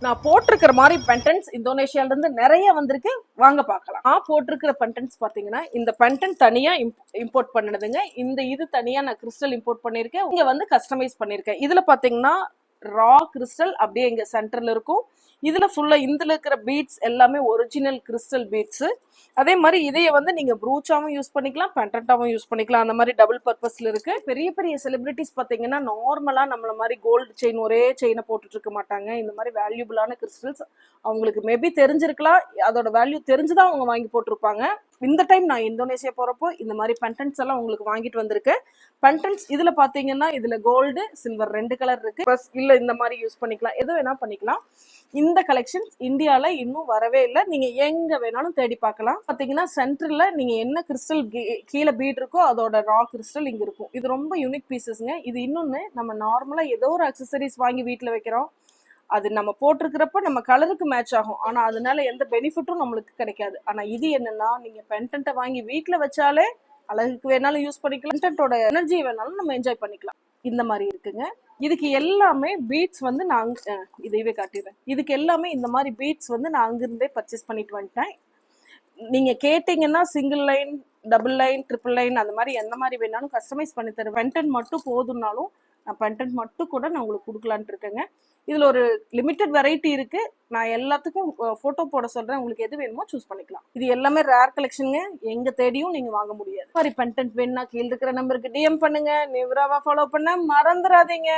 நான் போட்டிருக்கிற மாதிரி பென்டன்ஸ் இந்தோனேஷியால இருந்து நிறைய வந்திருக்கு, வாங்க பார்க்கலாம். நான் போட்டிருக்கிற பென்டன்ஸ் பாத்தீங்கன்னா இந்த பென்டன் தனியா இம்போர்ட் பண்ணதுங்க. இந்த இது தனியா நான் கிறிஸ்டல் இம்போர்ட் பண்ணிருக்கேன். இங்க வந்து கஸ்டமைஸ் பண்ணிருக்கேன். இதுல பாத்தீங்கன்னா ரா கிறிஸ்டல் அப்படியே இங்க சென்டர்ல இருக்கும். இதுல ஃபுல்லா இதுல இருக்கிற பீட்ஸ் எல்லாமே ஒரிஜினல் கிறிஸ்டல் பீட்ஸ். அதே மாதிரி இதைய வந்து நீங்க ப்ரூச்சாவும் யூஸ் பண்ணிக்கலாம், பென்டன்டாவும் யூஸ் பண்ணிக்கலாம். அந்த மாதிரி டபுள் பர்பஸ்ல இருக்கு. பெரிய பெரிய செலிபிரிட்டிஸ் பாத்தீங்கன்னா நார்மலா நம்மள மாதிரி கோல்டு செயின் ஒரே செயினை போட்டுட்டு இருக்க மாட்டாங்க. இந்த மாதிரி வேல்யூபிளான கிறிஸ்டல்ஸ் அவங்களுக்கு மேபி தெரிஞ்சிருக்கலாம், அதோட வேல்யூ தெரிஞ்சுதான் அவங்க வாங்கி போட்டிருப்பாங்க. இந்த டைம் நான் இந்தோனேஷியா போறப்போ இந்த மாதிரி பென்டன்ஸ் எல்லாம் உங்களுக்கு வாங்கிட்டு வந்திருக்கேன். பென்டன்ஸ் இதுல பாத்தீங்கன்னா இதுல கோல்டு சில்வர் 2 கலர் இருக்கு. இல்ல இந்த மாதிரி யூஸ் பண்ணிக்கலாம், எது வேணா பண்ணிக்கலாம். இந்த கலெக்ஷன்ஸ் இந்தியால இன்னும் வரவே இல்லை. நீங்க எங்க வேணாலும் தேடி பார்க்கலாம். பாத்தீங்கன்னா சென்டர்ல நீங்க என்ன கிறிஸ்டல் கீழே பீட் இருக்கோ அதோட ரா கிறிஸ்டல் இங்க இருக்கும். இது ரொம்ப யூனிக் பீசஸ்ங்க. இது இன்னொன்னு, நம்ம நார்மலா ஏதோ ஒரு அக்சசரிஸ் வாங்கி வீட்டுல வைக்கிறோம், அது நம்ம போட்டிருக்கிறப்ப நம்ம கலருக்கு மேட்ச் ஆகும், ஆனா அதனால எந்த பெனிஃபிட்டும் நம்மளுக்கு கிடைக்காது. ஆனா இது என்னன்னா, நீங்க பென்டன்ட்டை வாங்கி வீட்டுல வச்சாலே அழகுக்கு வேணாலும் யூஸ் பண்ணிக்கலாம், பென்டன்ட்டோட எனர்ஜி வேணாலும் நம்ம என்ஜாய் பண்ணிக்கலாம். இந்த மாதிரி இருக்குங்க. இதுக்கு எல்லாமே பீட்ஸ் வந்து நான் இதையவே காட்டிடுறேன். இதுக்கு எல்லாமே இந்த மாதிரி பீட்ஸ் வந்து நான் அங்கிருந்தே பர்ச்சேஸ் பண்ணிட்டு வந்துட்டேன். நீங்க கேட்டீங்கன்னா single line, double line, triple line அந்த மாதிரி எந்த மாதிரி வேணாலும் கஸ்டமைஸ் பண்ணி தருவேன். பென்டன்ட் மட்டும் போதும்னாலும் நான் பென்டன்ட் மட்டும் கூட நான் உங்களுக்கு கொடுக்கலான்ட்டு இருக்கேங்க. இதுல ஒரு லிமிட்டட் வெரைட்டி இருக்கு. நான் எல்லாத்துக்கும் போட்டோ போட சொல்றேன், உங்களுக்கு எது வேணுமோ சூஸ் பண்ணிக்கலாம். இது எல்லாமே ரேர் கலெக்ஷனுங்க, எங்க தேடியும் நீங்க வாங்க முடியாது. மாதிரி பென்டன்ட் வேணும்னா கீழே இருக்கிற நம்பருக்கு டிஎம் பண்ணுங்க. நிவ்ராவா ஃபாலோ பண்ண மறந்துடாதீங்க.